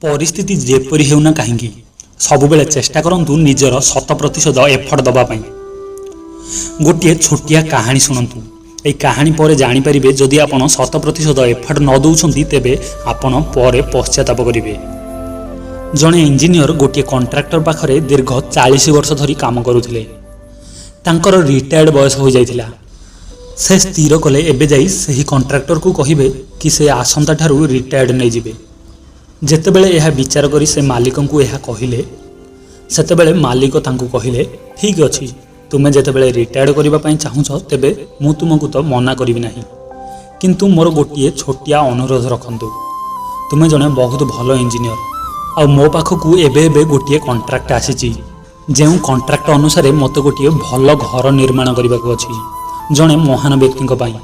परिस्थिति जेपरी हेउना काहींकी सबुबेले चेष्टा करंतु निजर 100% एफर्ट दबापाई। गोटे छोटिया कहानी शुणु। ये कहानी पर जापर जदि आप 100% एफर्ट न दौरान तेबे आपण पर पश्चाताप करेंगे। जड़े इंजीनियर गोटे कंट्राक्टर पाखरे दीर्घ 40 वर्ष धरी काम करुले। तांकर रिटायर्ड बयस हो जाइथिला। से स्थिर कले एबे जाई सही कंट्राक्टर को कहिबे कि से आसंता ठारू रिटायर्ड नहीं जिबे। जेतेबेले यह विचार करी से मालिक को यह कहिले सेतेबेले मालिक तांको कहिले ठीक अछि तुमे जेतेबेले रिटायर्ड करिबा पई चाहुछ तेबे मु तुमको तो मना करिबि नाही, किंतु मोर गोटिए छोटिया अनुरोध रखंतु। तुमे जने बहुत भलो इंजीनियर आ मो पाखकू एबे एबे गोटिए कॉन्ट्रैक्ट आसीची जेउ कॉन्ट्रैक्ट अनुसार मते गोटिए भलो घर निर्माण करिबाको अछि जने महान व्यक्ति पई।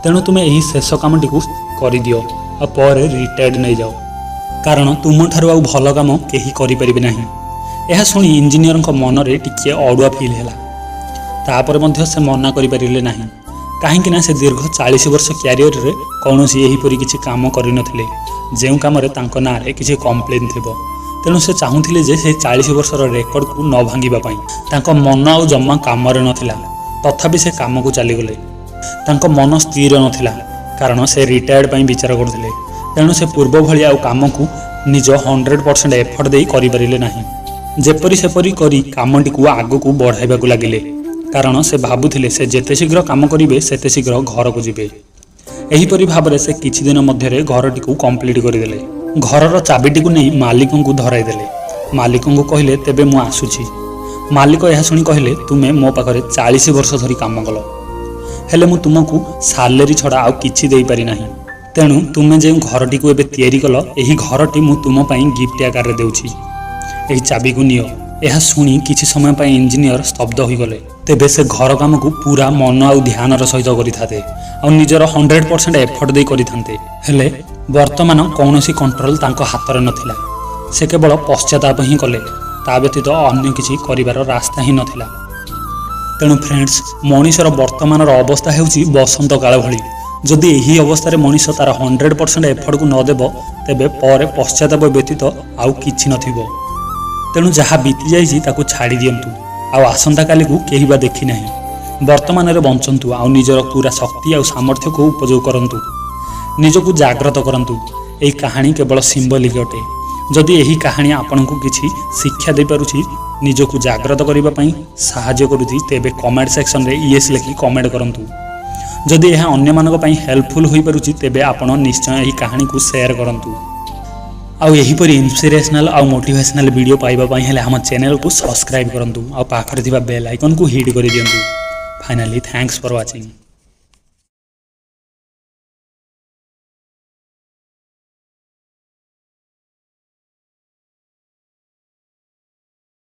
तेणु तुमे एही शेष कामटी को करि दियो आ पर रिटायर्ड नहीं जाओ, कारण तुम ठारू आउ भल काम केही करि परिबे नाही। यह सुनी इंजीनियर मन रे टिके अड़ुआ फिल हैला। तापर मध्य से मना करि परिले नाही, काहेकि ना से दीर्घ 40 वर्ष क्यारियर रे कौनसी एहीपरि किछि काम करि नथिले जेउ काम रे तांको ना रे किछि कंप्लेन थिबो। तेणु से चाहूथिले जे से 40 वर्षर रेकर्ड को न भांगिबा पई। तांको मन आउ जम्मा काम रे नथिला, तथापि से काम को चली गले। तांको मन स्थिर नथिला कारण से रिटायर्ड पई विचार करथिले। तेणु से पूर्व भली आउ काम को निज 100% एफर्ट देई करि परिले नाही। जेपरी सेपरी करी कामटी को आगो को बढ़ाइबा को लागिले, कारण से भाबुथिले से जेते शीघ्र काम करिवे सेते शीघ्र घर को जिबे। एही परि भाबरे से किछि दिन मध्य रे घरटी को कंप्लीट करि देले। घरर चाबिटी को नहीं मालिक को धराई देले। मालिक को कहिले तेबे मु आसुछि। मालिक यह शुणी कहले तुमे मो पाखरे 40 वर्ष धरी काम कल, हेले मु तुमको सालेरी छड़ा आउ किछि देई पारि नाही। तेणु तुमे जे घरटी को एबे तैयारी कल एही घरटी मु तुम पई गिफ्ट आकार रे देउछि। एही चाबी को नियो। यह शुणी किछि समय पई इंजीनियर स्तब्ध होई गले। तेबे से घर काम को पूरा मन आउ ध्यान र सहित करिथाते आ निजर 100% एफर्ट देई करिथांते। हेले वर्तमान कौनसी कंट्रोल तांको हाथ रे नथिला। से केवल पश्चाताप ही कले, ता व्यतीत अन्य किछि करिवार रास्ता ही नथिला। तेणु फ्रेंड्स, मनीषर वर्तमान अवस्था हेउछि बसंत काल भली। जदि यही अवस्था मनीष तार 100% एफर्ट को न देव तेबे पर पश्चाताप व्यतीत आउ किछि नथिबो। तेणु जहाँ बीती जाइछि ताकू छाड़ी दियंतु आउ आसंता काली को केही बा देखि नाही। वर्तमान रे बंचंतु आउ निजर पूरा शक्ति आउ सामर्थ्य को उपयोग करंतु। निजको जागृत करंतु। एही कहानी केवल सिंबलिक अटे। जदि यही कहानी आपन को किछि शिक्षा दे पारुछि, निजको जागृत करिबा पई सहाय्य करूछि, तेबे कमेंट सेक्शन रे यस लिखि कमेंट करंतु। जदि यह अन्य मानक पई हेल्पफुल होई पारुछि तेबे आपण निश्चय यही कहानी को शेयर करंतु। आउ यही परि इंस्पिरेशनल आउ मोटिवेशनल वीडियो पाइबा पई हेले हम चैनल को सब्सक्राइब करंतु आउ पाखरे थिबा बेल आइकन को हिट करि दियंतु। Finally thanks for watching.